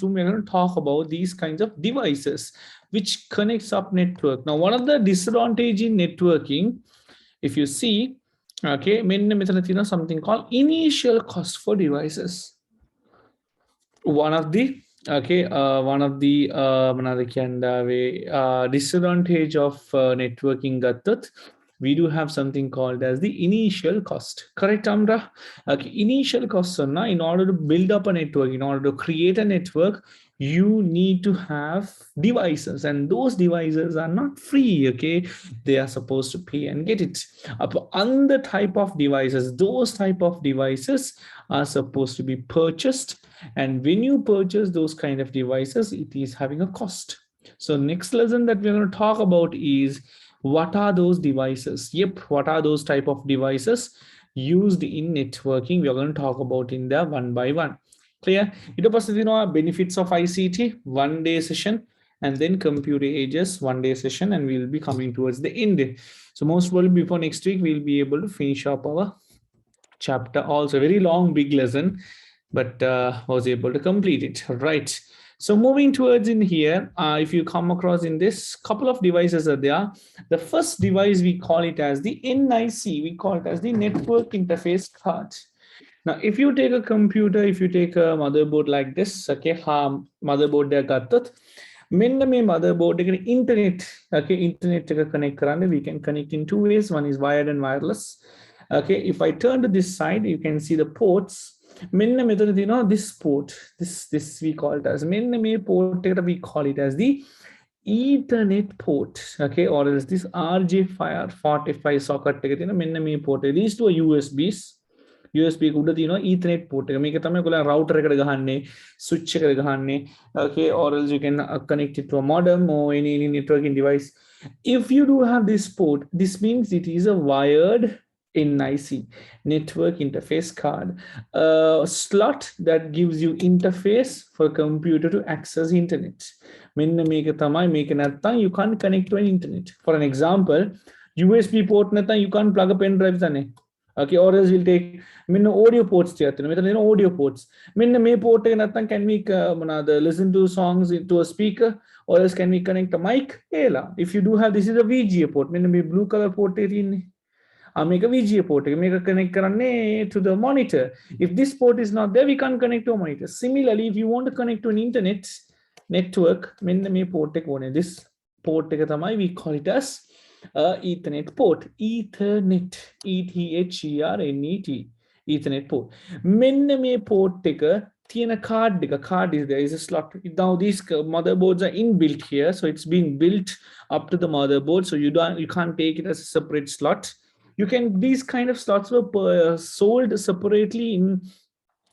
we're going to talk about these kinds of devices which connects up network. Now, one of the disadvantage in networking, if you see, okay, something called initial cost for devices. One of the disadvantage of networking gatat, we do have something called as the initial cost. Correct, Amra? Okay, initial cost, in order to build up a network, in order to create a network, you need to have devices, and those devices are not free. Okay, they are supposed to pay and get it. On the type of devices, those type of devices are supposed to be purchased, and when you purchase those kind of devices, it is having a cost. So next lesson that we're going to talk about is what are those devices. Yep, what are those type of devices used in networking. We're going to talk about in there one by one. Clear? Benefits of ICT, 1 day session, and then computer ages, 1 day session, and we'll be coming towards the end. So most probably before next week, we'll be able to finish up our chapter. Also very long, big lesson, but was able to complete it. Right. So moving towards in here, if you come across in this, couple of devices are there. The first device, we call it as the NIC. We call it as the network interface card. Now, if you take a computer, if you take a motherboard like this, okay, motherboard there got that. Many motherboard internet, okay, internet connect, we can connect in 2 ways. One is wired and wireless. Okay, if I turn to this side, you can see the ports. This port, this we call it as port, we call it as the Ethernet port, okay, or else this RJ45 socket port. These two are USBs. USB Ethernet port. Make a router switch, okay, or else you can connect it to a modem or any networking device. If you do have this port, this means it is a wired NIC, network interface card, a slot that gives you interface for computer to access internet. You can't connect to an internet. For an example, USB port you can't plug a pen drive. Okay, or else we'll take audio ports. Audio ports. Port can we listen to songs into a speaker, or else can we connect a mic? If you do have, this is a VGA port. Blue color port. Make a VGA port, make a connect to the monitor. If this port is not there, we can't connect to a monitor. Similarly, if you want to connect to an internet network, this port we call it as Ethernet port. Ethernet, ETHERNET, Ethernet port. Port card is there, is a slot. Now these motherboards are inbuilt here, so it's being built up to the motherboard, so you can't take it as a separate slot. You can, these kind of slots were sold separately in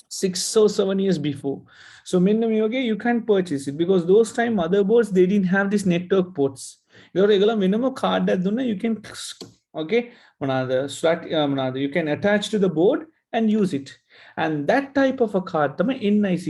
6 or 7 years before. So you can't purchase it because those time motherboards, they didn't have these network ports. Your regular minimum card that you can, okay, you can attach to the board and use it. And that type of a card, NIC.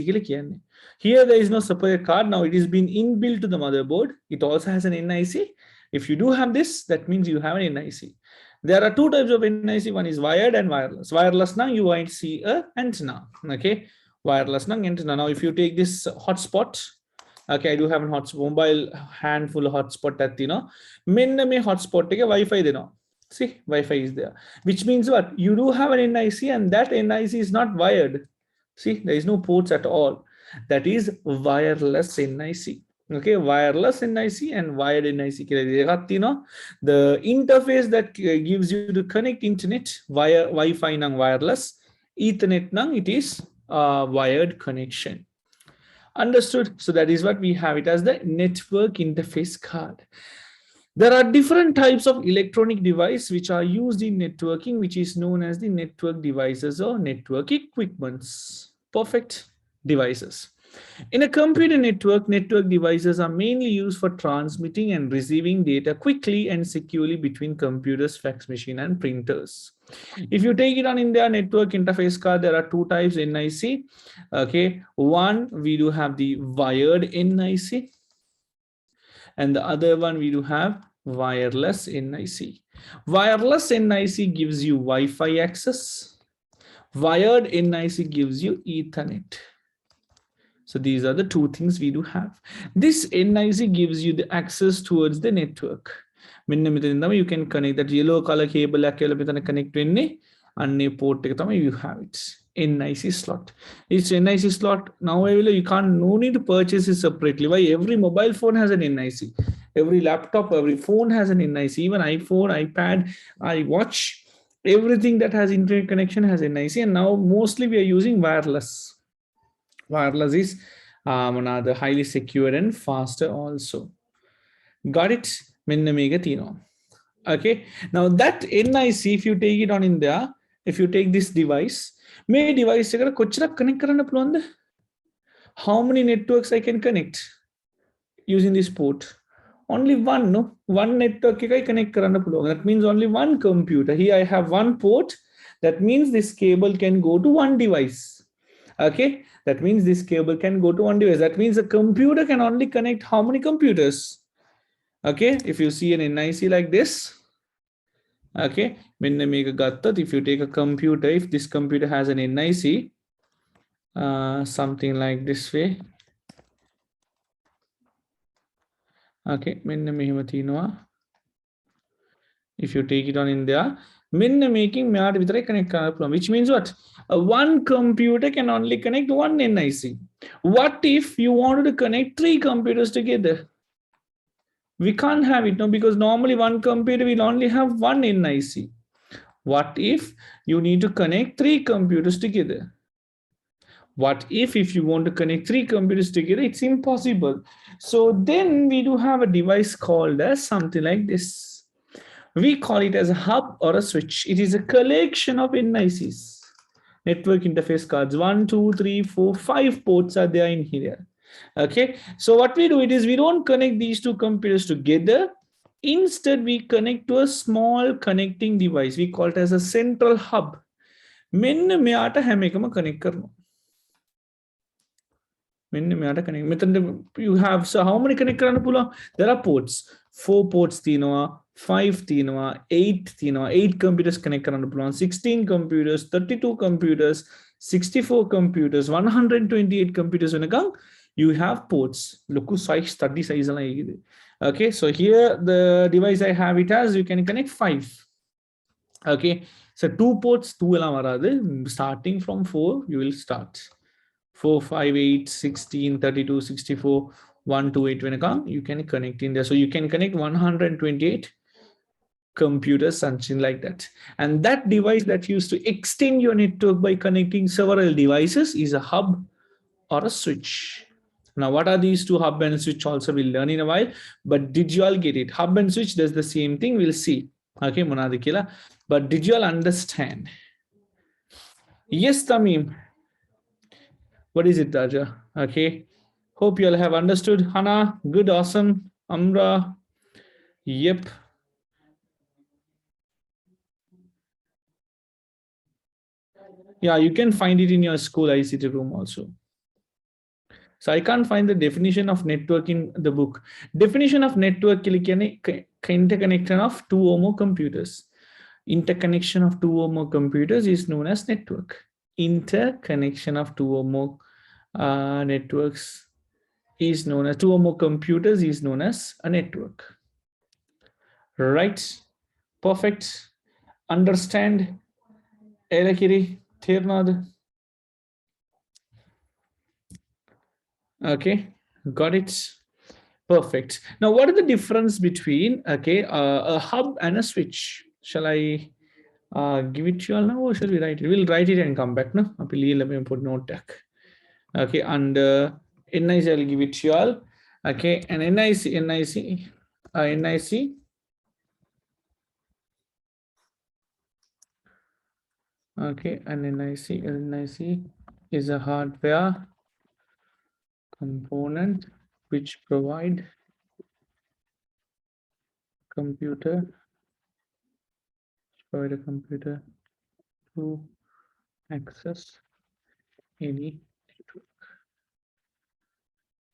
Here there is no separate card. Now it is been inbuilt to the motherboard. It also has an NIC. If you do have this, that means you have an NIC. There are two types of NIC. One is wired and wireless. Wireless now you might see a antenna. Okay, wireless now antenna. Now if you take this hotspot, okay, I do have a hotspot, mobile handful of hotspot at hotspot take a Wi-Fi there. See, Wi-Fi is there, which means what? You do have an NIC, and that NIC is not wired. See, there is no ports at all. That is wireless NIC. Okay, wireless NIC and wired NIC. The interface that gives you to connect internet via Wi-Fi nang wireless, Ethernet nang it is wired connection. Understood? So that is what we have it as the network interface card. There are different types of electronic device which are used in networking, which is known as the network devices or network equipments. Perfect. Devices. In a computer network, network devices are mainly used for transmitting and receiving data quickly and securely between computers, fax machine, and printers. If you take it on in their network interface card, there are two types NIC. Okay, one we do have the wired NIC, and the other one we do have wireless NIC. Wireless NIC gives you Wi-Fi access. Wired NIC gives you Ethernet. So these are the two things we do have. This NIC gives you the access towards the network. You can connect that yellow color cable connect to any port you have it. NIC slot. It's NIC slot now available. You can't no need to purchase it separately. Why? Every mobile phone has an NIC. Every laptop, every phone has an NIC. Even iPhone, iPad, iWatch, everything that has internet connection has NIC. And now mostly we are using wireless. Wireless is another highly secure and faster also. Got it? Okay. Now that NIC, if you take it on India, if you take this device, may device connect. How many networks I can connect using this port? Only one, no? One network I connect. That means only one computer. Here I have one port. That means this cable can go to one device. Okay, that means this cable can go to one device. That means a computer can only connect how many computers? Okay, if you see an NIC like this, okay, if you take a computer, if this computer has an NIC, something like this way, okay, if you take it on India, making connect, which means what? One computer can only connect one NIC. What if you wanted to connect three computers together? We can't have it now because normally one computer will only have one NIC. What if you need to connect three computers together? What if you want to connect three computers together? It's impossible. So then we do have a device called as something like this. We call it as a hub or a switch. It is a collection of NICs, network interface cards. 1, 2, 3, 4, 5 ports are there in here. Okay, so what we do it is we don't connect these two computers together. Instead, we connect to a small connecting device. We call it as a central hub. Connect you have, so how many connect there are ports, 4 ports 5 8 computers connect 16 computers, 32 computers, 64 computers, 128 computers. You have ports. Look size study size. Okay, so here the device I have it as you can connect 5. Okay, so 2 ports 2 starting from 4 you will start 4, 5, 8, 16, 32, 64, 128 you can connect in there. So you can connect 128 computers, something like that. And that device that used to extend your network by connecting several devices is a hub or a switch. Now, what are these two, hub and switch? Also, we'll learn in a while. But did you all get it? Hub and switch does the same thing. We'll see. Okay, Munadikila. But did you all understand? Yes, Tamim. What is it, Raja? Okay. Hope you all have understood. Hana, good, awesome. Amra, yep. Yeah, you can find it in your school ICT room also. So I can't find the definition of network in the book. Definition of network interconnection of 2 or more computers. Interconnection of 2 or more computers is known as network. Interconnection of 2 or more networks is known as 2 or more computers is known as a network. Right? Perfect. Understand? Elakiri, Thirnad. Okay, got it. Perfect. Now, what is the difference between a hub and a switch? Shall I give it to you all now, or shall we write it? We'll write it and come back. No, let me put note tag. Okay, and NIC I'll give it to you all. Okay, and NIC. Okay, and NIC is a hardware component which provide a computer to access any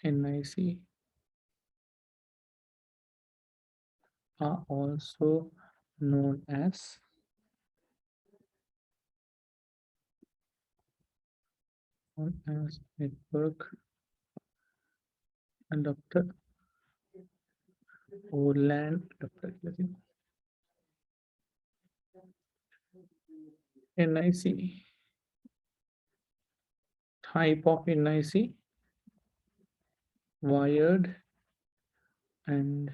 NIC are also known as network adapter or LAN adapter. NIC. Type of NIC. Wired and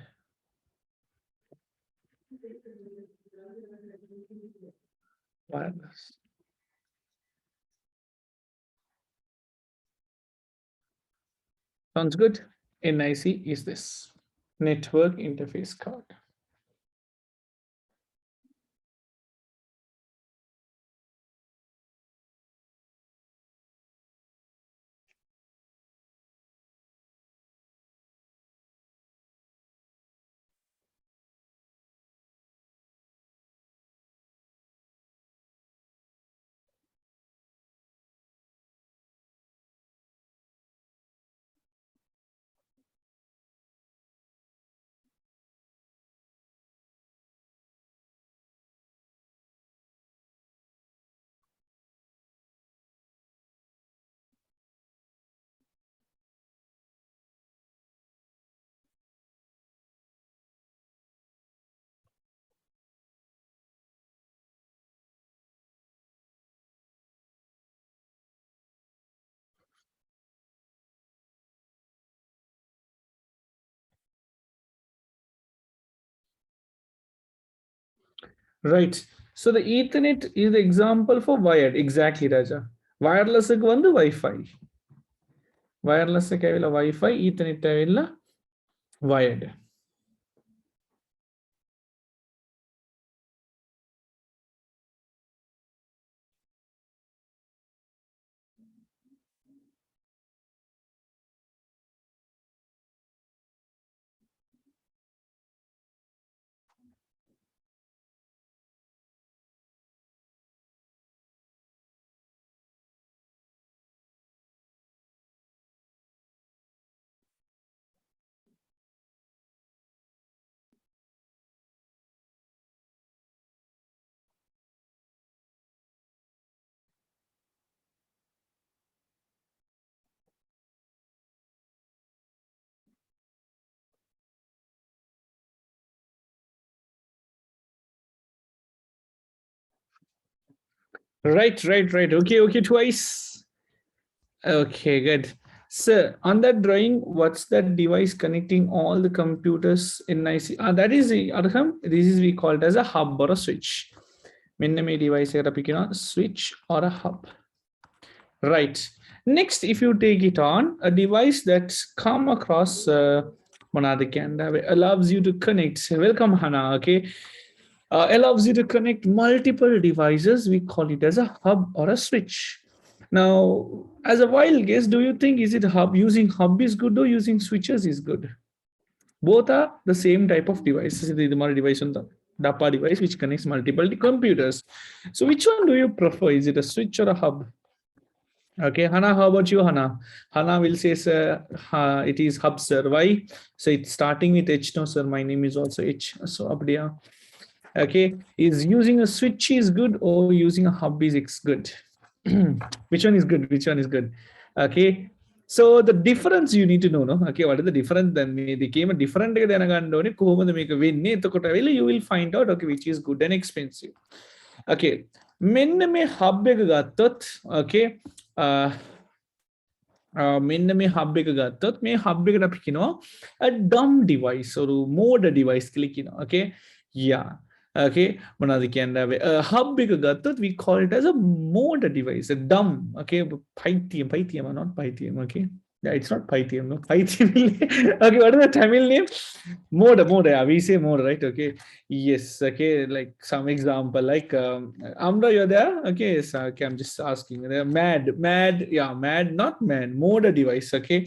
wireless. Sounds good. NIC is this network interface card. Right. So the Ethernet is the example for wired. Exactly, Raja. Wireless வந்து Wi-Fi. Wireless Wi-Fi, Ethernet wired. Right. Okay, twice. Okay, good. So on that drawing, what's that device connecting all the computers in IC? That is the Arham. This is we called as a hub or a switch. Minimum device switch or a hub. Right. Next, if you take it on, a device that's come across allows you to connect. Welcome, Hana. Okay. Allows you to connect multiple devices. We call it as a hub or a switch. Now, as a wild guess, do you think is it hub using hub is good or using switches is good? Both are the same type of devices. The device on the DAPA device which connects multiple computers. So, which one do you prefer? Is it a switch or a hub? Okay, Hana, how about you, Hana? Hana will say, sir, it is hub, sir. Why? So it's starting with H. No, sir, my name is also H. So, Abdia. Okay, is using a switch is good or using a hub is good? Which one is good? Which one is good? Okay, so the difference you need to know, no? Okay, what is the difference? Then they came a different day than make a win. You will find out okay which is good and expensive. Okay, men me hub okay. මෙන්න මේ hub එක ගත්තොත් මේ hub එකට අපි කියනවා a dumb device or mode device කියලා කියනවා. Okay, yeah, okay, මොනවද කියන්නේ hub එක ගත්තොත් we call it as a mode device, a dumb. Okay, pythium not pythium. Okay, yeah, it's not pythium, no. Pythium. Okay, what is the Tamil name? Mode, yeah, we say mode, right? Okay, yes, okay, like some example, like Amra, you're there? Okay, so okay, I'm just asking. Mad, yeah, mad, not man, mode device, okay,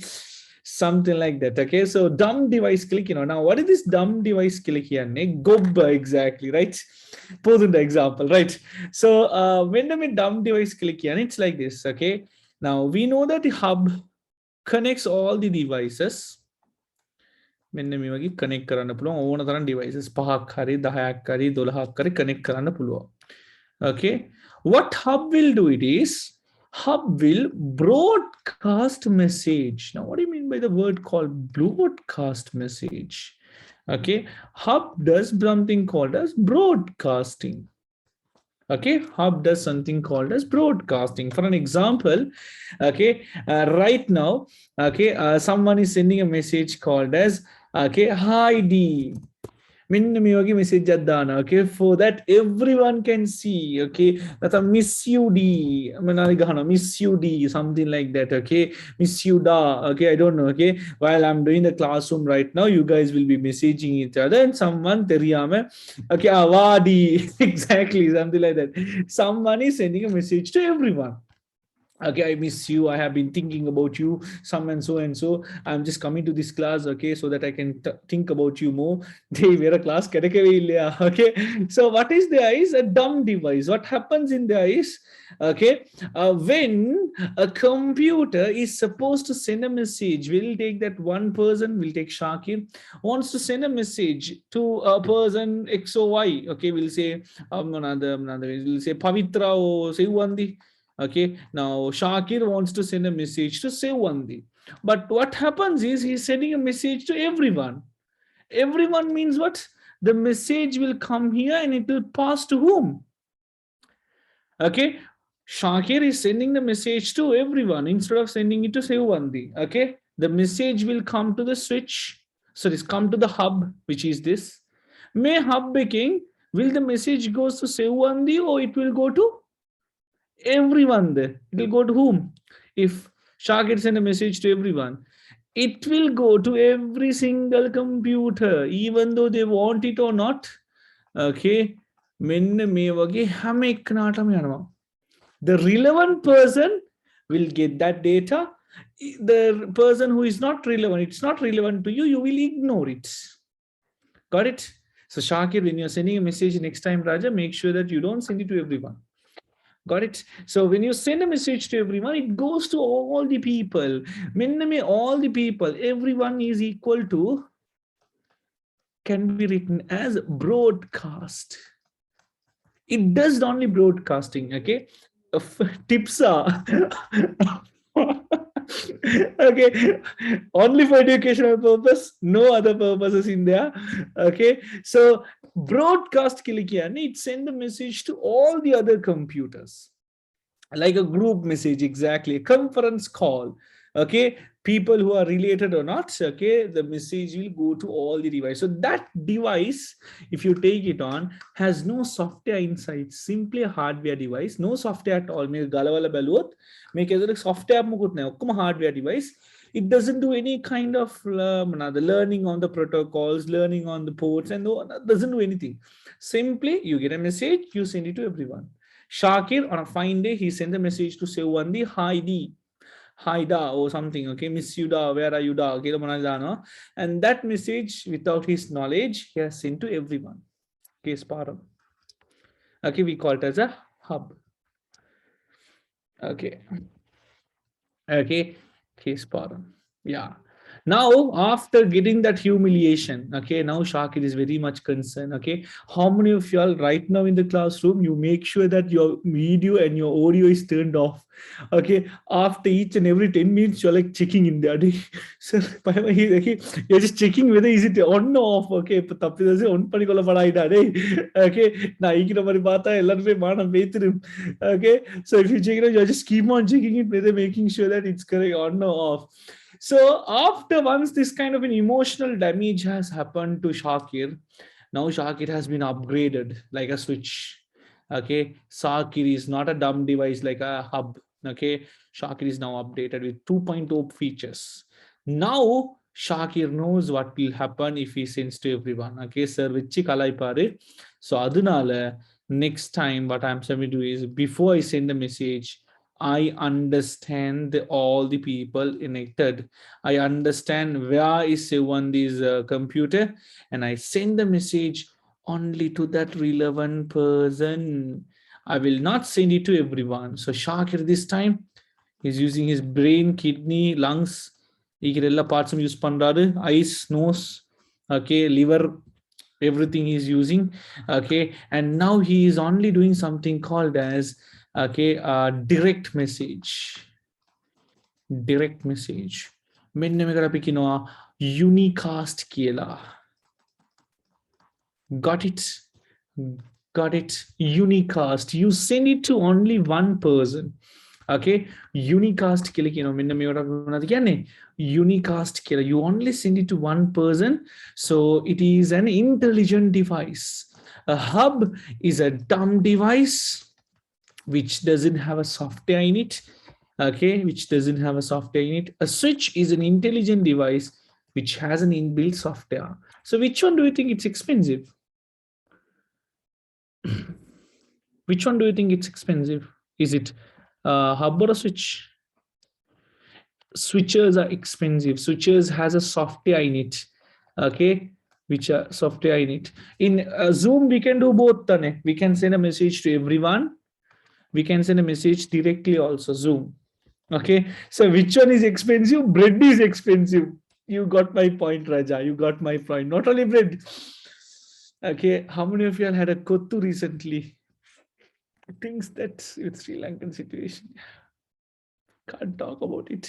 something like that. Okay, so dumb device click, now what is this dumb device click here? Gob, exactly, right? Pose in the example, right? So when the dumb device click here, it's like this. Okay, now we know that the hub connects all the devices. මෙන්න මේ වගේ connect කරන්න පුළුවන් ඕන තරම් devices 5ක් හරි 10ක් හරි 12ක් හරි කනෙක්ට් කරන්න පුළුවන්. Okay, what hub will do it is hub will broadcast message. Now what do you mean by the word called broadcast message. Okay, hub does something called as broadcasting. Okay, hub does something called as broadcasting. For an example, okay, right now, okay, someone is sending a message called as, okay, hi D. මෙන්න මේ වගේ message එකක් දානවා, okay, for that everyone can see, okay, that's a miss you D, මනාලි ගහනවා miss you D, something like that, okay, miss you da, okay, I don't know, okay, while I'm doing the classroom right now, you guys will be messaging each other and someone தெரியாம, okay, avadi, exactly, something like that, someone is sending a message to everyone. Okay, I miss you, I have been thinking about you, some and so, I'm just coming to this class, okay, so that I can think about you more. They wear a class okay. So what is there is a dumb device. What happens in there is, okay, when a computer is supposed to send a message, we'll take that one person, we'll take Shakir, wants to send a message to a person XOY, okay, we'll say another we'll say Pavitra or Sewandi. Okay, now Shakir wants to send a message to Sewandi, but what happens is he's sending a message to everyone. Everyone means what? The message will come here and it will pass to whom? Okay, Shakir is sending the message to everyone instead of sending it to Sewandi. Okay, the message will come to the switch, so it's come to the hub, which is this. May hub baking, will the message goes to Sewandi or it will go to everyone there? It will go to whom? If Shakir send a message to everyone, it will go to every single computer, even though they want it or not. Okay, the relevant person will get that data. The person who is not relevant, it's not relevant to you, you will ignore it. Got it? So Shakir, when you're sending a message next time, Raja, make sure that you don't send it to everyone. Got it? So when you send a message to everyone, it goes to all the people. All the people, everyone is equal to, can be written as broadcast. It does only broadcasting, okay? Tips are okay, only for educational purpose, no other purposes in there. Okay, so broadcast it send a message to all the other computers, like a group message, exactly, a conference call. Okay, people who are related or not, okay, the message will go to all the devices. So that device, if you take it on, has no software inside, simply a hardware device, no software at all. Make galawala baluot, make a software mukut na, okkum hardware device. It doesn't do any kind of the learning on the protocols, learning on the ports, and doesn't do anything. Simply you get a message, you send it to everyone. Shakir, on a fine day, he sent a message to Sewandi, hi D, hi da, or something, okay, miss you da, where are you da, okay, and that message, without his knowledge, he has sent to everyone. Okay, Sparam. Okay, we call it as a hub. Okay. Okay, case Sparam. Yeah. Now, after getting that humiliation, okay, now Shakir is very much concerned. Okay, how many of y'all right now in the classroom, you make sure that your video and your audio is turned off? Okay, after each and every 10 minutes, you're like checking in there. Sir, you're just checking whether is it on or off. Okay, okay, now okay, so if you check it, you just keep on checking it, whether making sure that it's correct on or off. So after once this kind of an emotional damage has happened to Shakir, now Shakir has been upgraded like a switch. Okay, Shakir is not a dumb device like a hub. Okay, Shakir is now updated with 2.0 features. Now Shakir knows what will happen if he sends to everyone. Okay, sir, vichi kalai pare. So adunala, next time what I'm going to do is, before I send the message, I understand all the people connected. I understand where is Sewandi's computer, and I send the message only to that relevant person. I will not send it to everyone. So Shakir this time, he's using his brain, kidney, lungs, parts use pandradu, eyes, nose, okay, liver, everything he's using. Okay, and now he is only doing something called as, okay, direct message. මෙන්න මේකට අපි කියනවා unicast කියලා. Got it? Got it? Unicast. You send it to only one person. Okay, unicast කියලා කියනවා. මෙන්න මේවට අපි මොනවද කියන්නේ? Unicast කියලා. You only send it to one person, so it is an intelligent device. A hub is a dumb device which doesn't have a software in it. Okay, which doesn't have a software in it. A switch is an intelligent device which has an inbuilt software. So which one do you think it's expensive? Which one do you think it's expensive? Is it hub or a switch? Switches are expensive. Switches has a software in it. Okay, which are software in it. In Zoom, we can do both. We can send a message to everyone. We can send a message directly also. Zoom. Okay, so which one is expensive? Bread is expensive. You got my point, Raja. You got my point. Not only bread. Okay, how many of you all had a kottu recently? Things that with Sri Lankan situation, can't talk about it.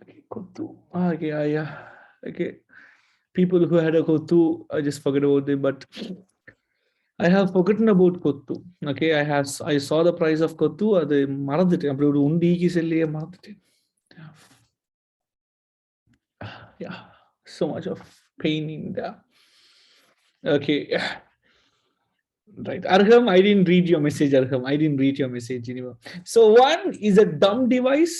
Okay, kottu. Okay, yeah. Okay, people who had a kottu, I just forget about them, but I have forgotten about kottu. Okay, I saw the price of kottu. அது மறந்துட்டேன். அப்படி ஒரு உண்டிக்கு செல்லியே மறந்துட்டேன். Yeah, so much of pain in there. Okay. Right. Arham, I didn't read your message, Arham. I didn't read your message anymore. So one is a dumb device.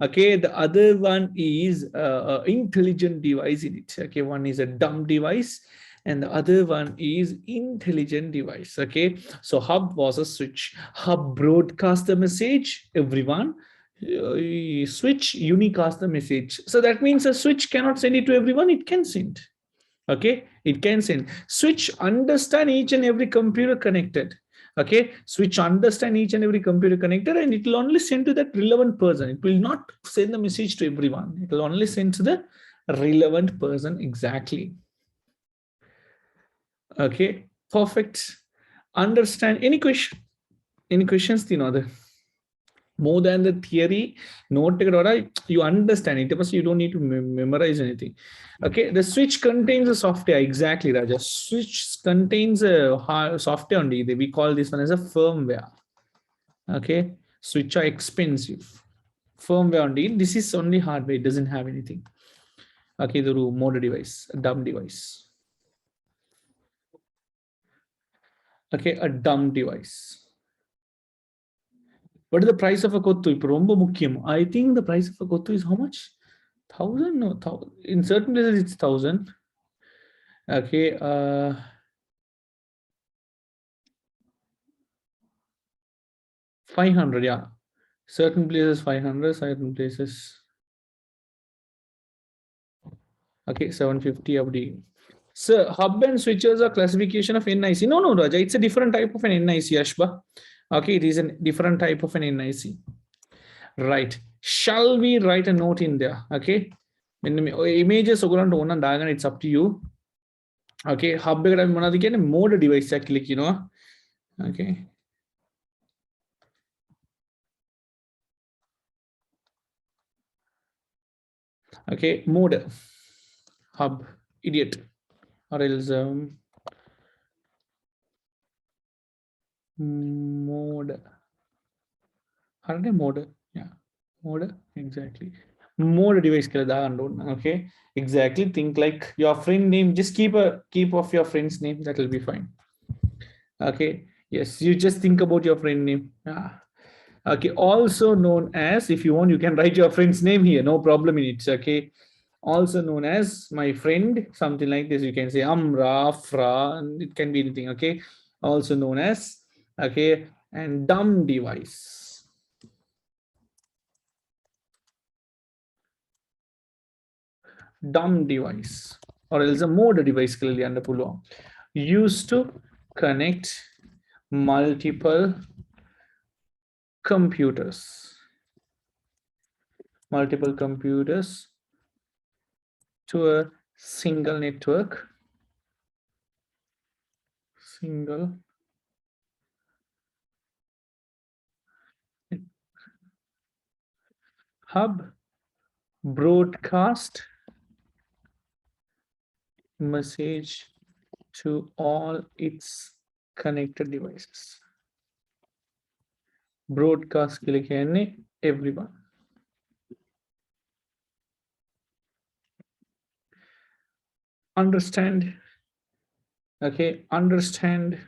Okay. The other one is an intelligent device in it. Okay. One is a dumb device and the other one is intelligent device. Okay. So hub was a switch. Hub broadcast the message, everyone. Switch unicast the message. So that means a switch cannot send it to everyone. It can send. Okay, it can send. Switch understand each and every computer connected. Okay, switch understand each and every computer connected and it will only send to that relevant person. It will not send the message to everyone. It will only send to the relevant person. Exactly. Okay, perfect. Understand. Any question? Any questions, Tinother? More than the theory, note you understand it, but you don't need to memorize anything. Okay, the switch contains a software. Exactly, Raja. Switch contains a software only. We call this one as a firmware. Okay, switch are expensive. Firmware only. This is only hardware. It doesn't have anything. Okay, the motor device, a dumb device. Okay, a dumb device. What is the price of a kottu? I think the price of a kottu is how much? 1,000? No, 1,000. In certain places it's 1,000. Okay. 500. Yeah. Certain places 500. Certain places. Okay, 750 abdi. So hub and switches are classification of NIC. No, Raja. It's a different type of an NIC, Ashba. Okay, it is a different type of an NIC. Right. Shall we write a note in there? Okay. Images it's up to you. Okay, hub mode device click, okay. Okay, mode hub idiot or else mode mode, yeah, mode, exactly. Mode device okay, exactly. Think like your friend name, just keep of your friend's name, that will be fine. Okay, yes, you just think about your friend name. Okay, also known as, if you want you can write your friend's name here, no problem in it. Okay, also known as my friend, something like this. You can say Amra, Fra, and it can be anything. Okay, also known as, okay, and dumb device. Dumb device or else a mode device clearly under pull used to connect multiple computers to a single network, single hub broadcast message to all its connected devices. Broadcast ke liye everyone. Understand? Okay, understand.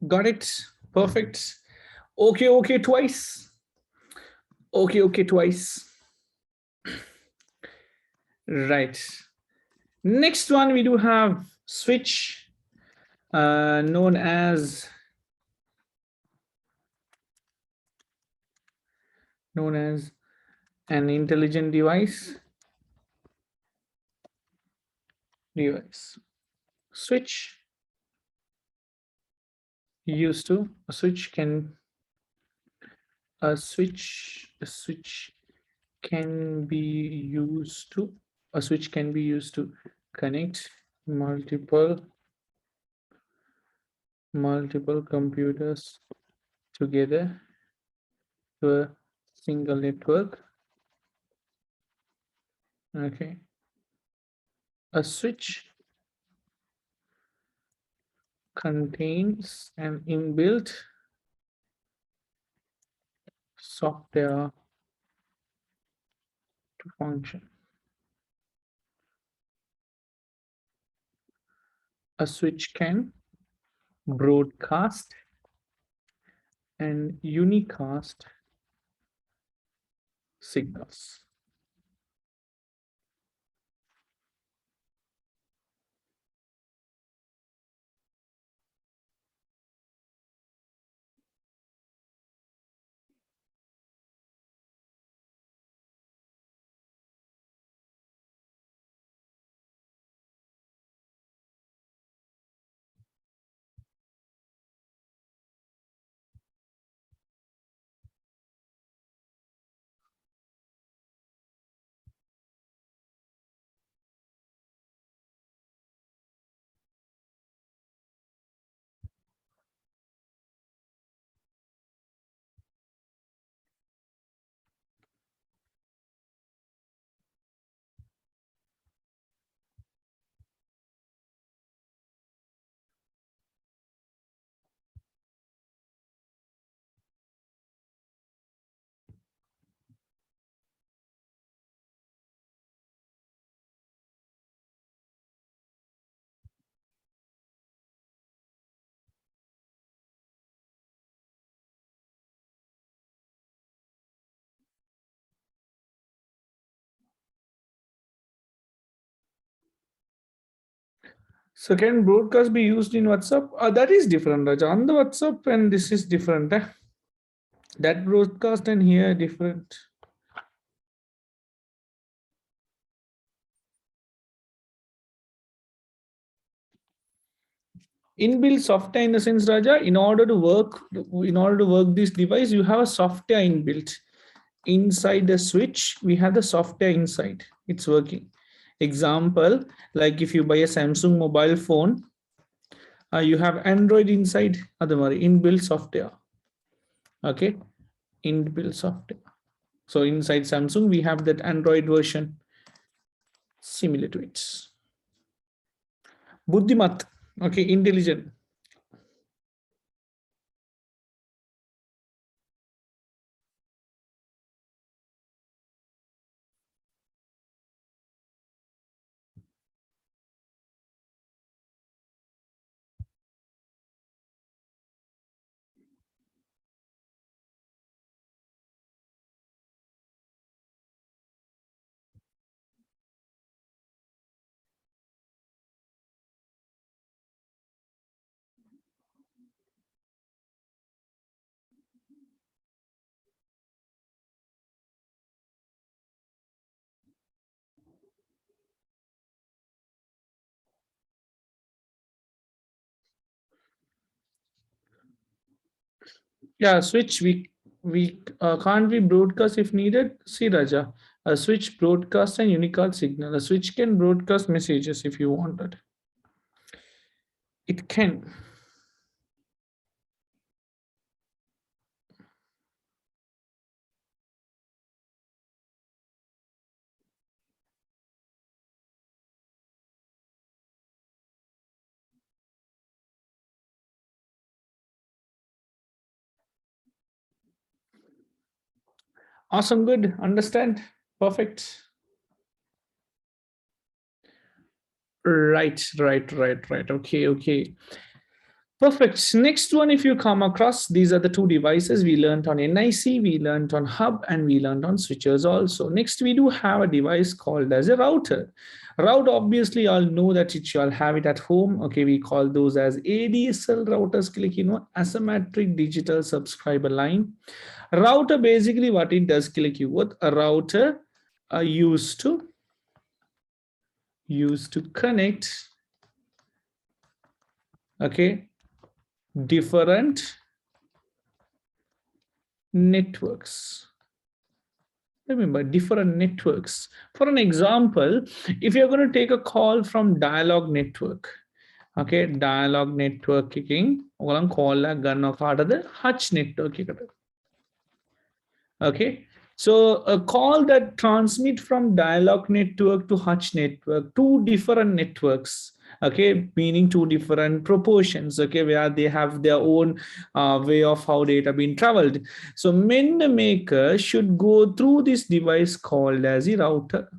Got it? Perfect. Okay, okay, twice. Okay, okay, twice. Right. Next one, we do have switch, known as an intelligent device. Switch used to a switch can be used to connect multiple computers together to a single network. Okay, a switch contains an inbuilt software to function. A switch can broadcast and unicast signals. So can broadcast be used in WhatsApp? That is different, Raja. On the WhatsApp, and this is different. That broadcast and here different. Inbuilt software in the sense, Raja, in order to work this device, you have a software inbuilt. Inside the switch, we have the software inside. It's working. Example, like if you buy a Samsung mobile phone, you have Android inside, inbuilt software. Okay, inbuilt software. So inside Samsung, we have that Android version similar to it. Buddhimat, okay, intelligent. Yeah, switch we can't we broadcast if needed. See Raja, a switch broadcast and unicast signal. A switch can broadcast messages if you wanted. It can. Awesome, good. Understand? Perfect. Right. Okay. Perfect. Next one, if you come across, these are the two devices we learned on NIC, we learned on hub, and we learned on switches also. Next, we do have a device called as a router. Router, obviously, all know that it shall have it at home. Okay, we call those as ADSL routers, like, asymmetric digital subscriber line. Router, basically, what it does, like, what a router used to connect, okay, different networks. Remember, different networks. For an example, if you're going to take a call from dialog network, okay, dialog network kicking, call the Hutch network. Okay, so a call that transmit from dialog network to Hutch network, two different networks, okay, meaning two different proportions, okay, where they have their own way of how data being traveled. So the maker should go through this device called as a router.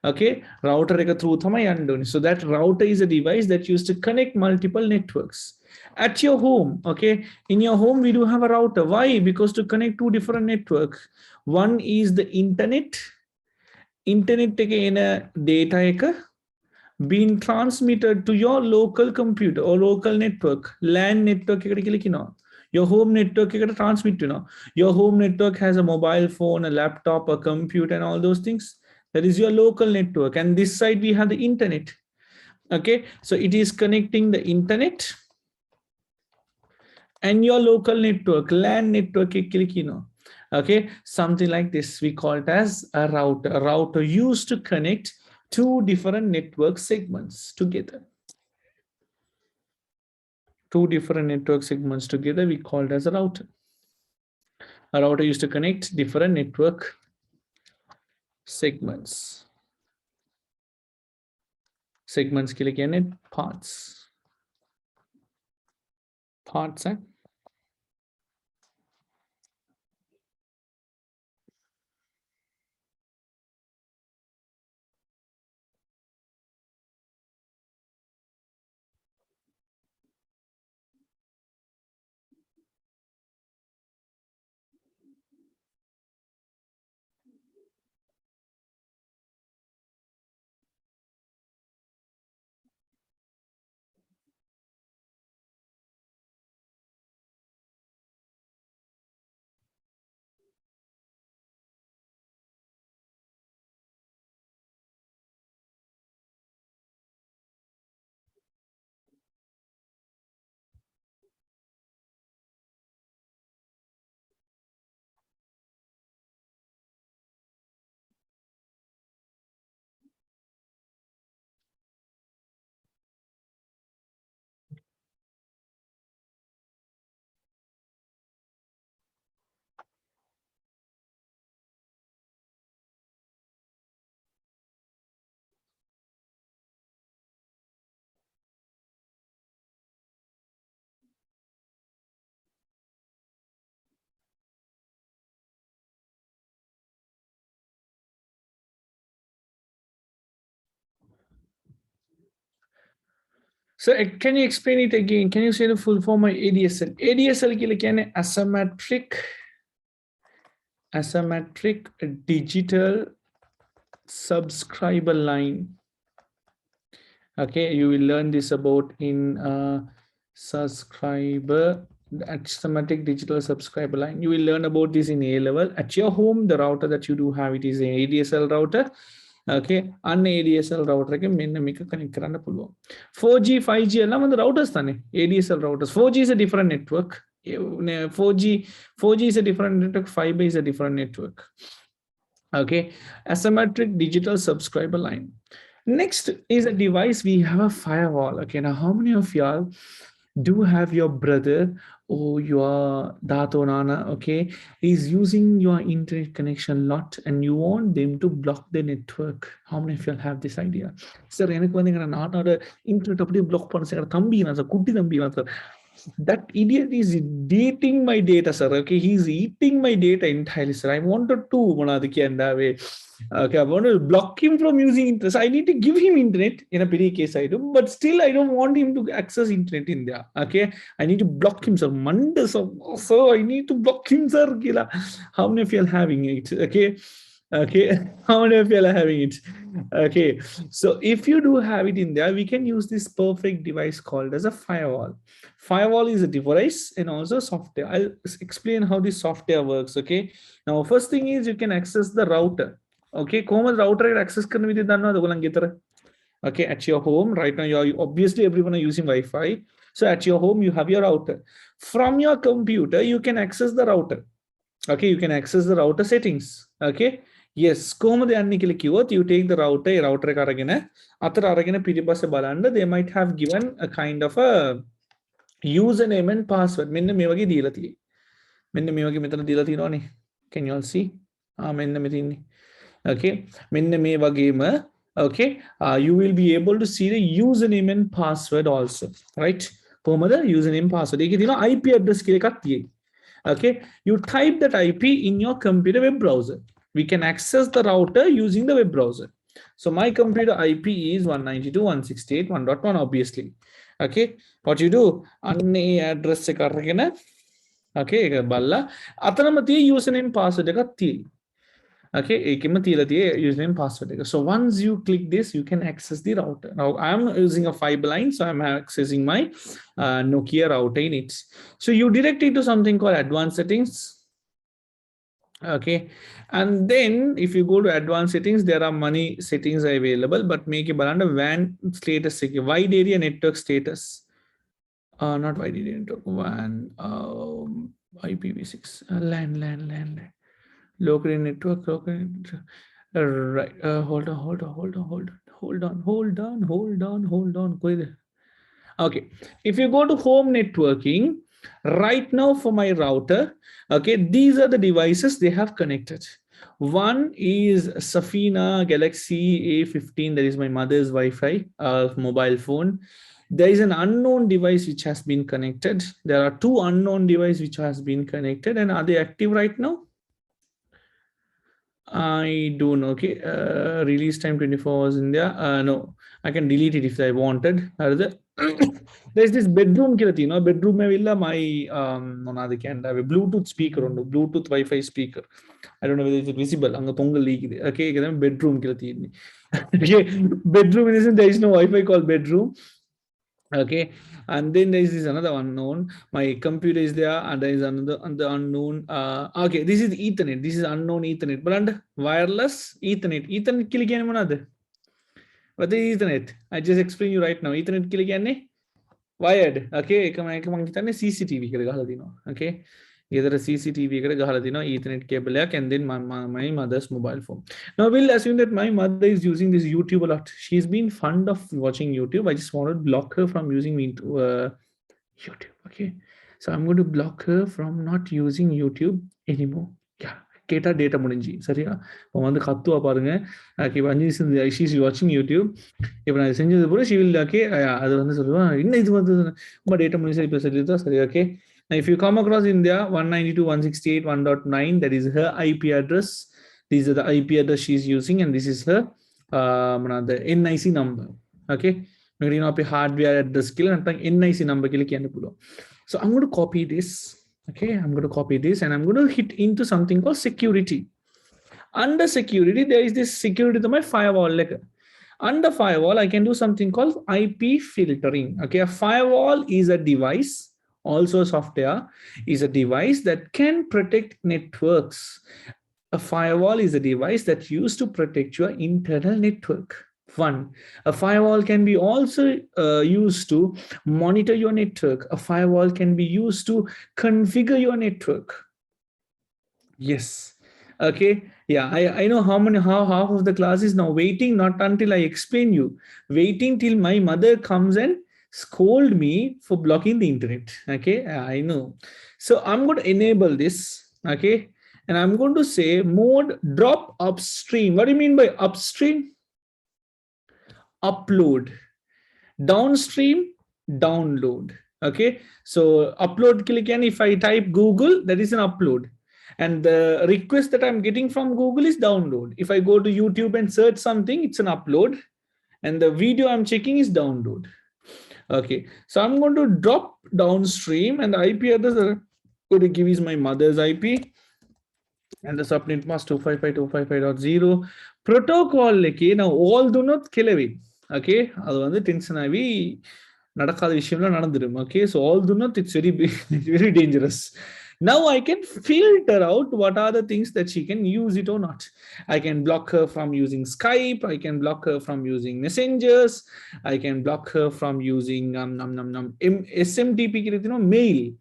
Okay, router through thamai. So that router is a device that used to connect multiple networks at your home. Okay, in your home we do have a router. Why? Because to connect two different networks. One is the internet in a data being transmitted to your local computer or local network, LAN network. Your home network transmit. Your home network has a mobile phone, a laptop, a computer, and all those things. That is your local network. And this side we have the internet. Okay, so it is connecting the internet and your local network, LAN network. Okay, something like this. We call it as a router. A router used to connect two different network segments together. Two different network segments together, we call it as a router. A router used to connect different network segments. Segments के लिए क्या parts. Parts है. So can you explain it again? Can you say the full form of ADSL? ADSL के लिए क्या है? Asymmetric digital subscriber line. Okay, you will learn this about in subscriber asymmetric digital subscriber line. You will learn about this in A level. At your home, the router that you do have, it is an ADSL router. Okay, an ADSL router ke main make connect karana pullo. 4G 5G allam and routers thane ADSL routers. 4G is a different network. 4G is a different network, fiber is a different network. Okay, asymmetric digital subscriber line. Next is a device, we have a firewall. Okay, now how many of y'all do have your brother or your dato nana, okay, is using your internet connection a lot and you want them to block the network? How many of y'all have this idea? Sir, எனக்கு வந்து எங்க நானோட internet அப்படியே black பண்ண sir, தம்பி நான் sir, குட்டி தம்பி நான் sir. That idiot is dating my data, sir. Okay, he's eating my data entirely, sir. I wanted to way. Okay, I want to block him from using internet. So I need to give him internet in a pretty case I do, but still I don't want him to access internet in there. Okay, I need to block him, sir. Monday, so I need to block him, sir. How many of you are having it? Okay, how many of you are having it? Okay, so if you do have it in there, we can use this perfect device called as a firewall. Firewall is a device and also software. I'll explain how this software works. Okay, now first thing is you can access the router. Okay, common router access करने भी देता ना okay, at your home right now, you're obviously everyone are using Wi-Fi. So at your home you have your router. From your computer you can access the router. Okay, you can access the router settings. Okay, yes, you take the router they might have given a kind of a username and password. Can you all see? Okay, okay, you will be able to see the username and password also, right? Username password IP address. Okay, you type that IP in your computer web browser. We can access the router using the web browser. So my computer IP is 192.168.1.1 obviously. Okay, what you do, address okay, balla atanamati username password okay, username password. So once you click this, you can access the router. Now I'm using a fiber line, so I'm accessing my Nokia router in it. So you direct it to something called advanced settings. Okay, and then if you go to advanced settings, there are many settings available, but make it under WAN status, wide area network status. Not wide area network, WAN, IPv6, LAN. Local network, right. Hold on. Okay, if you go to home networking right now for my router, okay, these are the devices they have connected. One is Safina Galaxy A15, that is my mother's Wi-Fi mobile phone. There is an unknown device which has been connected. There are two unknown devices which has been connected, and are they active right now? I don't know. Okay, release time 24 hours in there. No, I can delete it if I wanted. There's this bedroom bedroom my Bluetooth speaker, Bluetooth Wi-Fi speaker. I don't know whether it's visible. Okay, bedroom okay, bedroom in there is no Wi-Fi called bedroom. Okay, and then there is this another unknown. My computer is there, and there is another unknown. Okay, this is Ethernet. This is unknown Ethernet. But under wireless Ethernet. Ethernet kill what is Ethernet? I just explain you right now. Ethernet kill wired. Okay, come on, CCTV. Okay. Either a CCTV Ethernet cable and then my mother's mobile phone. Now we'll assume that my mother is using this YouTube a lot. She's been fond of watching YouTube. I just want to block her from using YouTube. Okay, so I'm going to block her from not using YouTube anymore. Yeah, கேட்டா data முடிஞ்சு சரியா. இப்போ வந்து கத்துவா பாருங்க. She's watching YouTube. இப்போ நான் செஞ்சது போல she will okay அது வந்து சொல்லுவான் என்ன இது வந்து ரொம்ப டேட்டா முடிஞ்சு இப்போ சொல்லிதான் சரி. Okay, now if you come across India 192.168.1.9, that is her IP address. These are the IP address she's using, and this is her the NIC number. Okay, hardware address NIC number. So I'm going to copy this. Okay, I'm going to copy this and I'm going to hit into something called security. Under security, there is this security to my firewall. Under firewall, I can do something called IP filtering. Okay, a firewall is a device, also software is a device that can protect networks. A firewall is a device that used to protect your internal network. One, a firewall can be also used to monitor your network. A firewall can be used to configure your network. Yes. Okay. Yeah. I know how half of the class is now waiting, not until I explain you, waiting till my mother comes and scold me for blocking the internet. Okay. I know. So I'm going to enable this. Okay. And I'm going to say mode drop upstream. What do you mean by upstream? Upload. Downstream, download. Okay. So upload click, and if I type Google, that is an upload. And the request that I'm getting from Google is download. If I go to YouTube and search something, it's an upload. And the video I'm checking is download. Okay. So I'm going to drop downstream, and the IP address that I'm going to give is my mother's IP. And the subnet mask 255.255.0 protocol now all do not kill. Okay, tension okay, so all do not, it's very very dangerous. Now I can filter out what are the things that she can use it or not. I can block her from using Skype. I can block her from using messengers. I can block her from using SMTP, mail.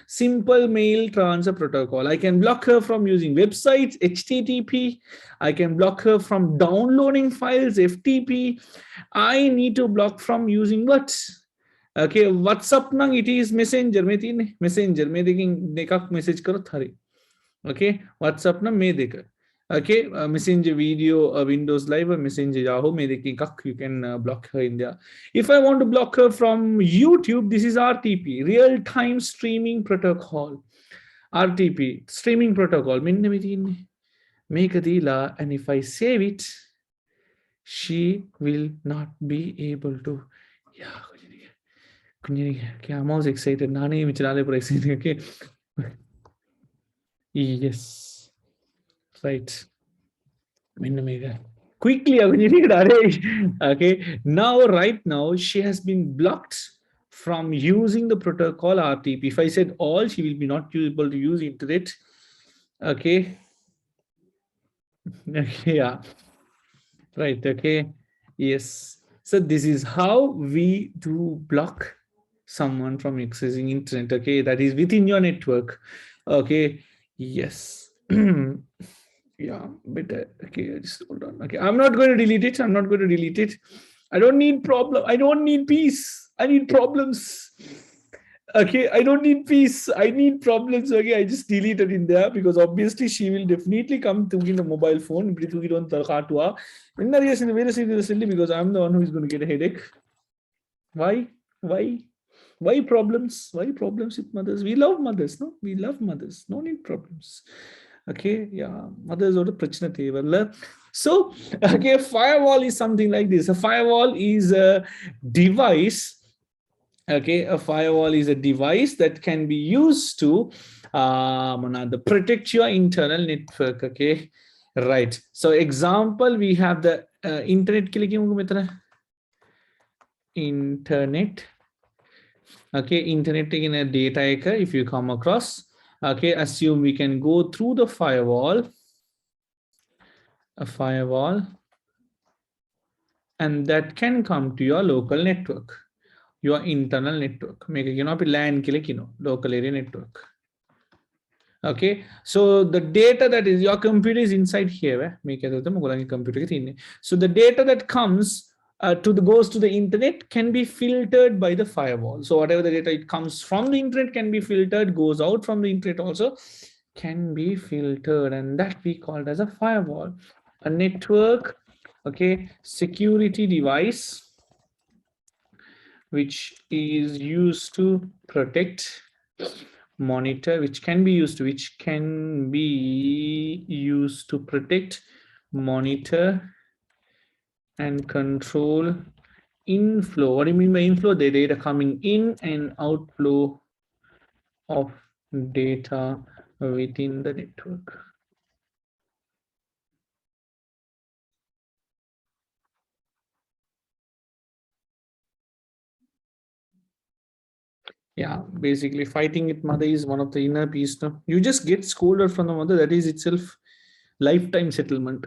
Simple mail transfer protocol. I can block her from using websites, HTTP. I can block her from downloading files, FTP. I need to block from using what? Okay, WhatsApp nang it is messenger. Messenger. मैं देखा message करो थारे. Okay, WhatsApp na मैं देखा. Okay, messenger video, Windows Live, messenger Yahoo, you can block her in there. If I want to block her from YouTube, this is RTP, real-time streaming protocol. RTP, streaming protocol. Make a deal, and if I save it, she will not be able to. Yeah, I'm also excited. Okay. Yes. Right. Quickly, okay. Now, right now, she has been blocked from using the protocol RTP. If I said all, she will be not able to use internet. Okay. Okay, yeah. Right. Okay. Yes. So this is how we do block someone from accessing internet. Okay, that is within your network. Okay. Yes. Yeah, better. Okay, just hold on. Okay, I'm not going to delete it. I'm not going to delete it. I don't need problem. I don't need peace. I need problems. Okay, I don't need peace. I need problems. Okay, I just deleted in there because obviously she will definitely come to the mobile phone. Because I'm the one who is going to get a headache. Why? Why? Why problems? Why problems with mothers? We love mothers, no? We love mothers. No need problems. Okay, yeah, mothers or the so okay, firewall is something like this. A firewall is a device. Okay, a firewall is a device that can be used to protect your internal network. Okay, right. So example, we have the internet. Internet. Okay, internet in a data if you come across. Okay, assume we can go through the firewall. A firewall, and that can come to your local network, your internal network. Make a LAN local area network. Okay, so the data that is your computer is inside here. So the data that comes goes to the internet can be filtered by the firewall. So whatever the data it comes from the internet can be filtered, goes out from the internet also can be filtered, and that we called as a firewall. A network, okay, security device which is used to protect, monitor, which can be used to protect, monitor, and control inflow. What do you mean by inflow? The data coming in and outflow of data within the network. Yeah, basically fighting with mother is one of the inner peace. No? You just get scolded from the mother. That is itself lifetime settlement.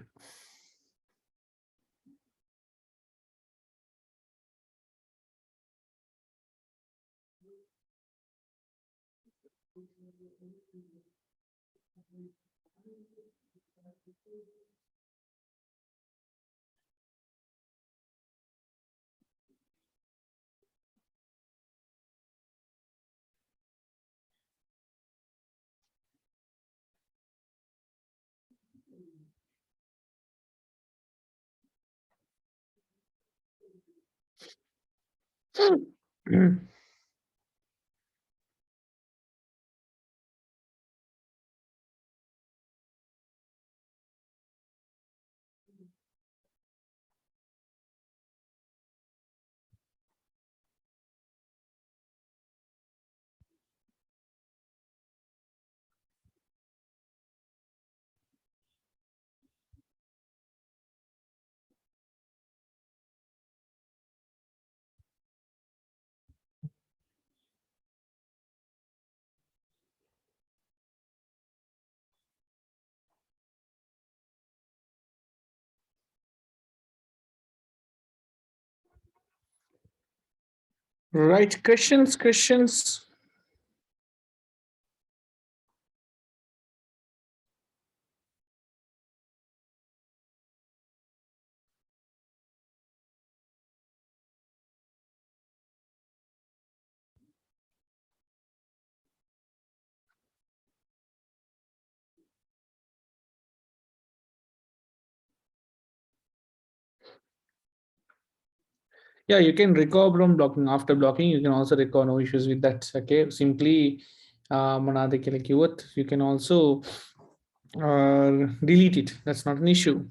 Right, questions. Yeah, you can recover from blocking. After blocking, you can also recover, no issues with that. Okay, simply you can also delete it. That's not an issue.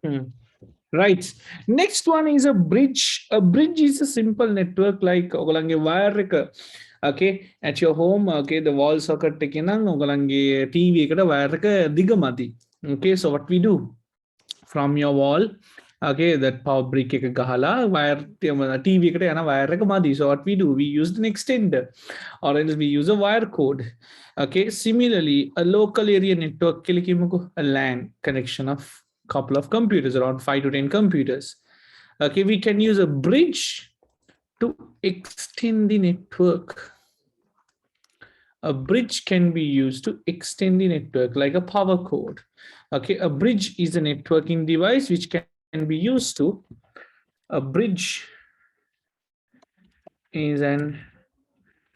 Hmm. Right. Next one is a bridge. A bridge is a simple network like ogalange wire reka. Okay, at your home, okay, the wall socket takinang ogalange TV kada wire reka digamati. Okay, so what we do from your wall, okay, that power brick එක ගහලා wire TV එකට යන wire එක මදි. So what we do, we use an extender or else we use a wire code. Okay, similarly a local area network කියලා කියමුකෝ, a LAN connection of couple of computers, around 5 to 10 computers. Okay, we can use a bridge to extend the network. A bridge can be used to extend the network like a power cord. Okay, a bridge is a networking device which can be used to. A bridge is an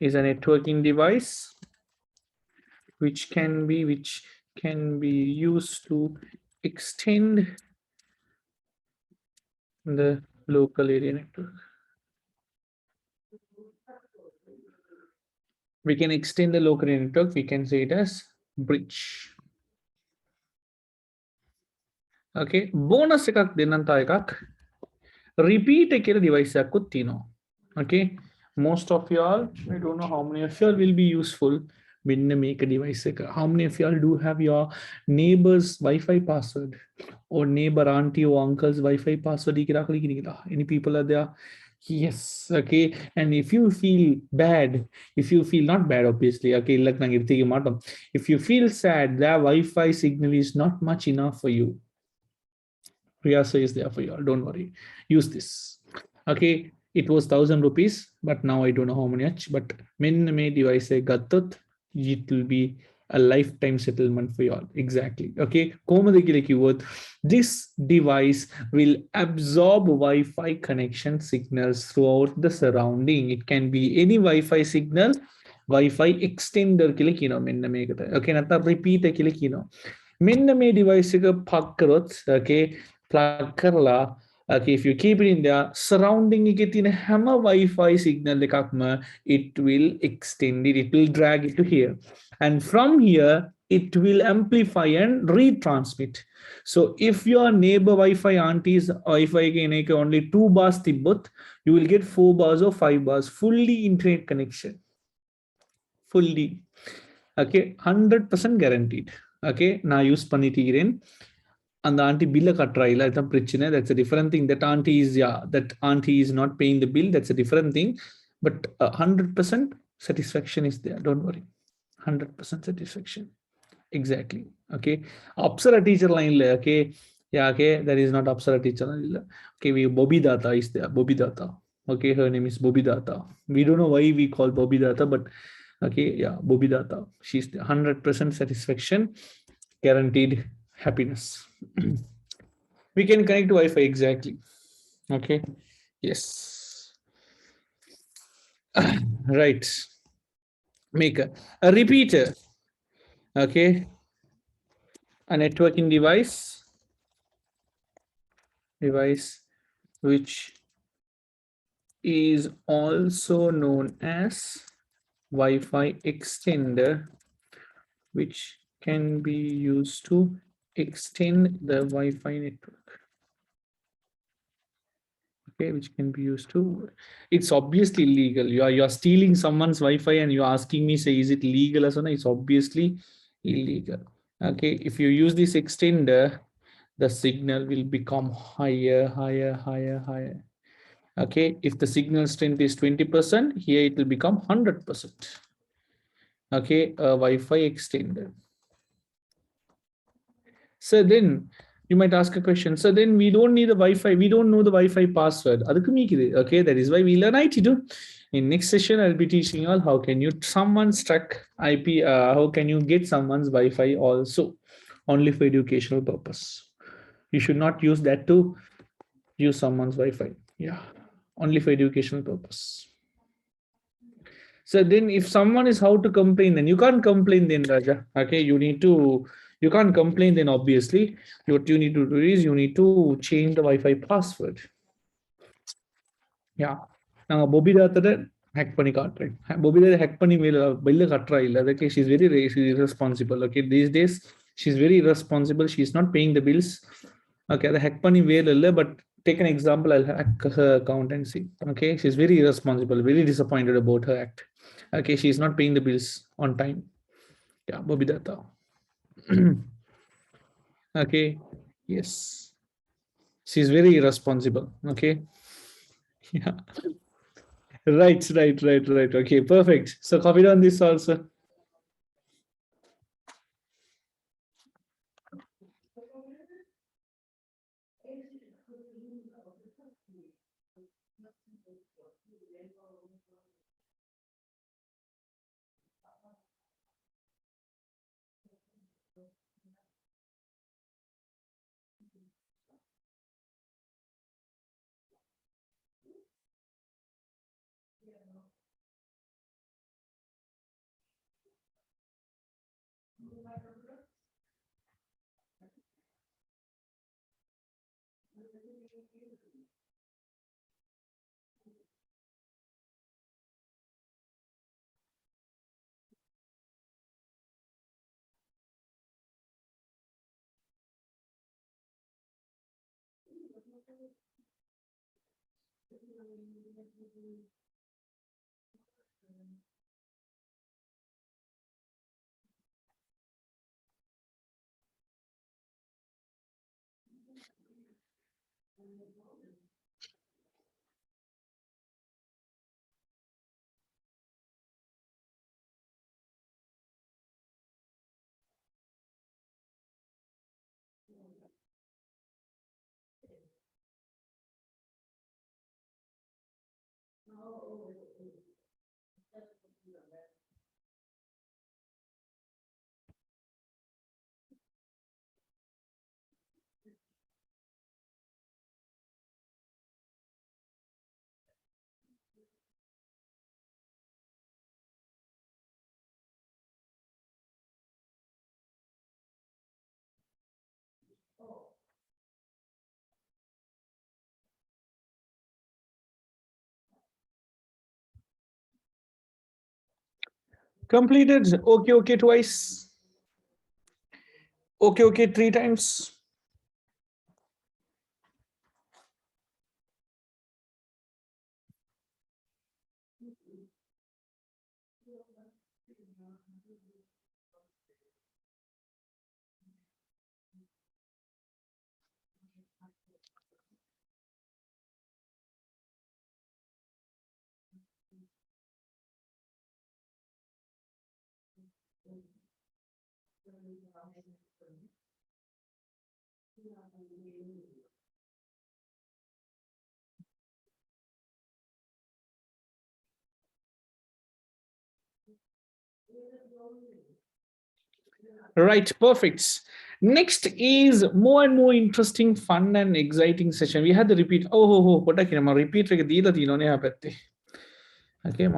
is a networking device which can be used to extend the local area network. We can extend the local area network. We can say it as bridge. Okay, bonus එකක් දෙන්නන්ත එකක් repeat a device akutino. Okay, most of y'all, I don't know how many of y'all will be useful when you make a device. How many of y'all do have your neighbor's Wi-Fi password or neighbor auntie or uncle's Wi-Fi password? Any people are there? Yes. Okay, and if you feel bad, if you feel not bad, obviously, okay, if you feel sad, that Wi-Fi signal is not much enough for you. Riyas is there for you all. Don't worry. Use this. Okay. It was 1,000 rupees, but now I don't know how much. But when may device gatot, it will be a lifetime settlement for you all. Exactly. Okay. This device will absorb Wi-Fi connection signals throughout the surrounding. It can be any Wi-Fi signal, Wi-Fi extender. Okay. Nata repeat. Min device plug karot. Okay. Plug karla. Okay, if you keep it in there, surrounding hammer Wi-Fi signal it will extend it, it will drag it to here. And from here, it will amplify and retransmit. So if your neighbor Wi-Fi auntie's Wi-Fi only 2 bars tibbut, you will get 4 bars or 5 bars, fully internet connection. Fully. Okay, 100% guaranteed. Okay, நான் use பண்ணிட்டீரேன். அந்த aunty பில்லை கட்டுறா இல்லை, அதுதான் பிரச்சனை. That's a different thing. That auntie is, yeah, that auntie is not paying the bill. That's a different thing. But 100% satisfaction is there. Don't worry. 100% satisfaction. Exactly. Okay. Apsara teacher line le. Okay. Yeah. Okay. That is not Apsara teacher line. Okay. We Bobby Data is there. Bobby Data. Okay. Her name is Bobby Data. We don't know why we call Bobby Data, but okay. Yeah. Bobby Data. She's 100% satisfaction, guaranteed happiness. We can connect to Wi-Fi exactly. Okay. Yes. Right. Make a repeater. Okay. A networking device which is also known as Wi-Fi extender, which can be used to extend the Wi-Fi network. Okay, which can be used to. It's obviously illegal. You are stealing someone's Wi-Fi and you're asking me, say, is it legal or something? It's obviously illegal. Okay, if you use this extender, the signal will become higher, higher, higher, higher. Okay, if the signal strength is 20%, here it will become 100%. Okay, a Wi-Fi extender. So then you might ask a question. So then we don't need the Wi-Fi. We don't know the Wi-Fi password. Okay, that is why we learn IT2. In next session, I'll be teaching you all how can you someone's track IP. How can you get someone's Wi-Fi also, only for educational purpose. You should not use that to use someone's Wi-Fi. Yeah, only for educational purpose. So then if someone is how to complain, then you can't complain then, Raja. Okay, you can't complain then obviously. What you need to do is you need to change the Wi-Fi password. Yeah. Now Bobby the hack பண்ணி காட்டுறேன். Bobby the hack பண்ணி வெளில கட்டுறா இல்ல. Okay, she's very irresponsible. Okay, these days she's very irresponsible. She's not paying the bills. Okay, the hack பண்ணி வேலை இல்ல, but take an example. I'll hack her account and see. Okay, she's very irresponsible, very disappointed about her act. Okay, she's not paying the bills on time. Yeah, Bobby Datta. Okay, yes, she's very irresponsible. Okay, yeah, right. Okay, perfect. So copy down this also. Completed. Okay, twice. Okay, three times. Right, perfect. Next is more and more interesting, fun, and exciting session. We had the repeat. What I can repeat like the okay,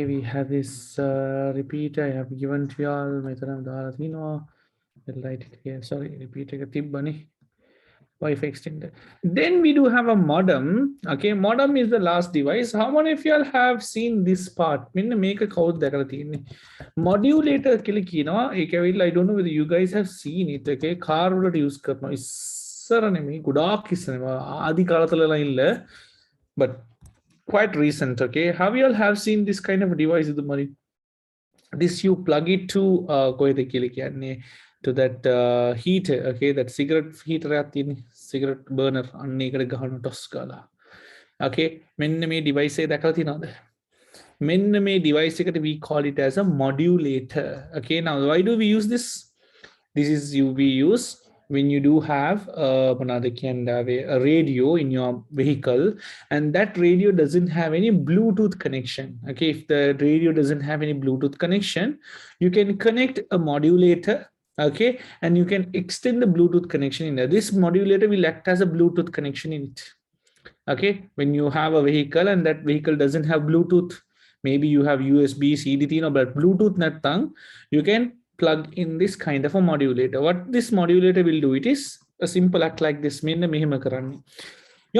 we have this repeat. I have given to y'all. I'll write it here. Sorry, repeat a tip bunny. Wi-Fi extender. Then we do have a modem. Okay, modem is the last device. How many of y'all have seen this part? Make a code that modulator I don't know whether you guys have seen it. Okay, car would use good adi but quite recent. Okay, have you all have seen this kind of device? This you plug it to to that heater, okay, that cigarette heater cigarette burner okay, men device device we call it as a modulator. Okay, now why do we use this? This is we use when you do have a radio in your vehicle, and that radio doesn't have any Bluetooth connection. Okay, if the radio doesn't have any Bluetooth connection, you can connect a modulator. Okay, and you can extend the Bluetooth connection in there. This modulator will act as a Bluetooth connection in it. Okay, when you have a vehicle and that vehicle doesn't have Bluetooth, maybe you have USB, CDT, but Bluetooth nattang, you can plug in this kind of a modulator. What this modulator will do, it is a simple act like this. Your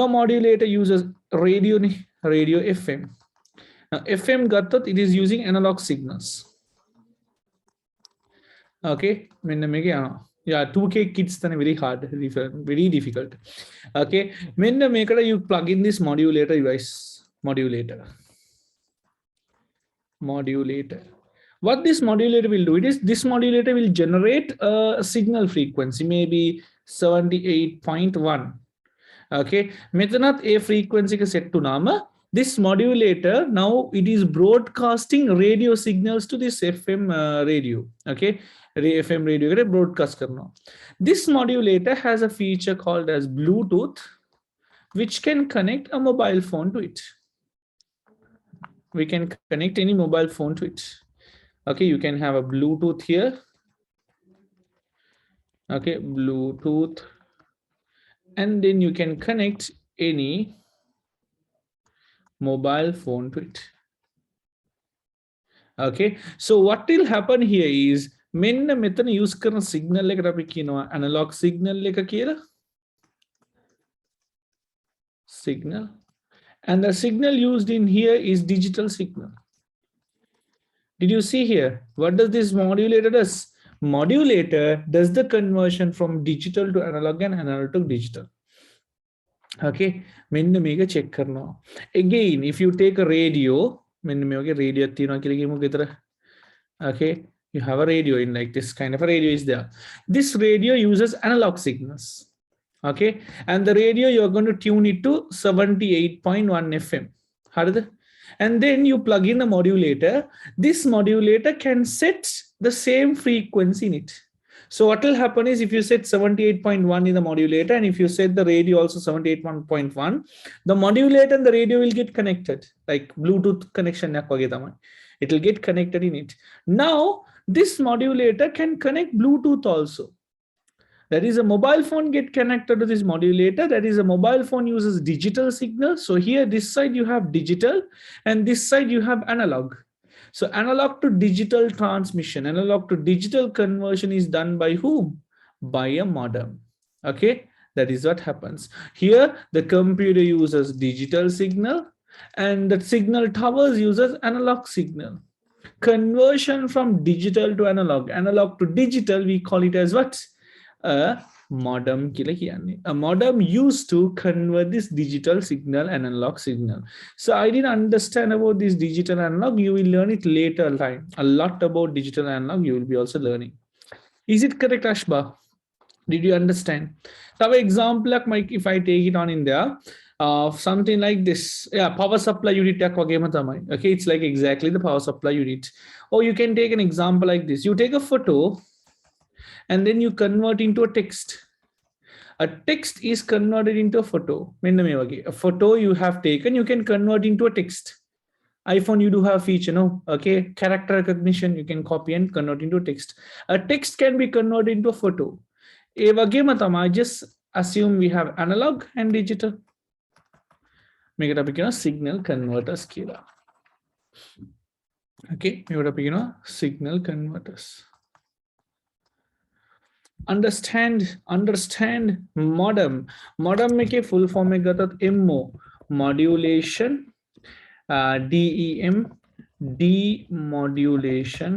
modulator uses radio FM. Now FM gattat, it is using analog signals. Okay, yeah, 2K kids then very hard, very difficult. Okay, when the maker you plug in this modulator device, modulator. What this modulator will do, it is this modulator will generate a signal frequency, maybe 78.1. Okay, methanat a frequency set to nama. This modulator now it is broadcasting radio signals to this FM radio. Okay, FM radio broadcast karna. This modulator has a feature called as Bluetooth, which can connect a mobile phone to it. We can connect any mobile phone to it. Okay, you can have a Bluetooth here. Okay, Bluetooth, and then you can connect any mobile phone to it. Okay, so what will happen here is men method use karna signal like analog signal like a signal, and the signal used in here is digital signal. Did you see here? What does this modulator does? Modulator does the conversion from digital to analog and analog to digital. Okay, mega check karna. Again, if you take a radio, radio okay, you have a radio in like this kind of a radio is there. This radio uses analog signals. Okay, and the radio you're going to tune it to 78.1 FM. And then you plug in the modulator. This modulator can set the same frequency in it. So what will happen is if you set 78.1 in the modulator, and if you set the radio also 78.1, the modulator and the radio will get connected, like Bluetooth connection. It will get connected in it. Now, this modulator can connect Bluetooth also. That is a mobile phone get connected to this modulator. That is a mobile phone uses digital signal. So here, this side you have digital, and this side you have analog. So analog to digital transmission, analog to digital conversion is done by whom? By a modem. Okay, that is what happens. Here, the computer uses digital signal, and the signal towers uses analog signal. Conversion from digital to analog to digital, we call it as what? A modem කියලා කියන්නේ. A modem used to convert this digital signal and analog signal. So I didn't understand about this digital analog. You will learn it later time. A lot about digital analog you will be also learning. Is it correct, Ashba? Did you understand? So example like Mike, if I take it on in there, something like this. Yeah, power supply unit. Okay, it's like exactly the power supply unit. Or you can take an example like this. You take a photo and then you convert into a text. A text is converted into a photo. A photo you have taken, you can convert into a text. iPhone, you do have feature, no? Okay, character recognition, you can copy and convert into text. A text can be converted into a photo. I just assume we have analog and digital. Make it up, signal converters. Okay, make it up, signal converters. Understand modem में के full form में गया था MO modulation DEM demodulation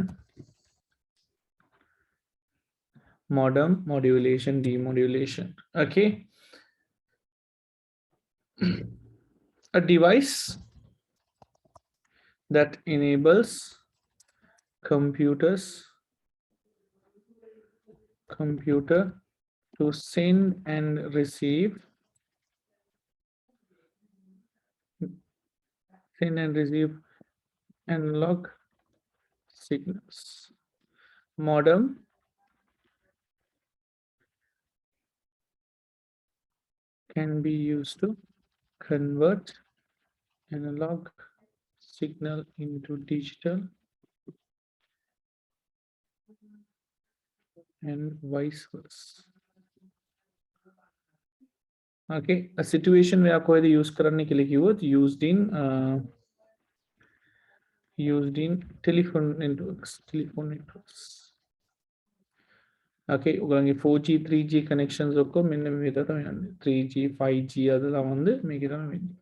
modem modulation demodulation. Okay, a device that enables computer to send and receive analog signals. Modem can be used to convert analog signal into digital and vice versa. Okay, a situation where आपको यदि use करने के लिए keyword used in telephone networks. Okay, உங்களுங்க 4G 3G connections ஒக்கோ மின்ன மீத தான் 3G 5G அதெல்லாம் வந்து மிகதான் வேண்டி.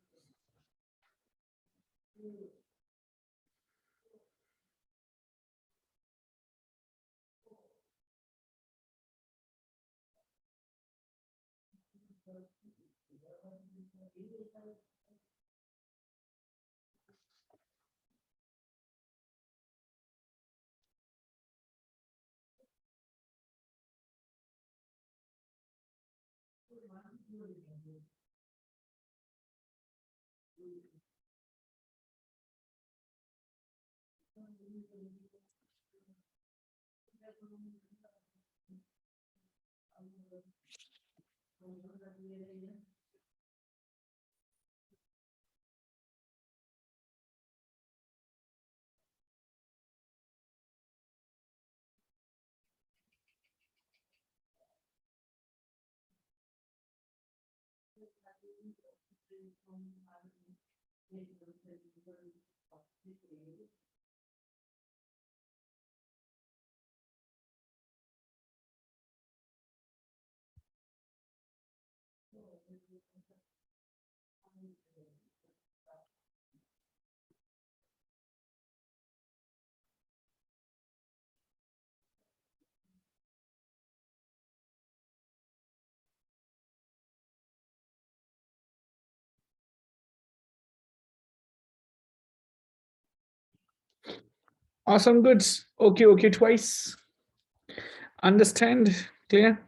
Awesome, goods. Okay, twice. Understand? Clear?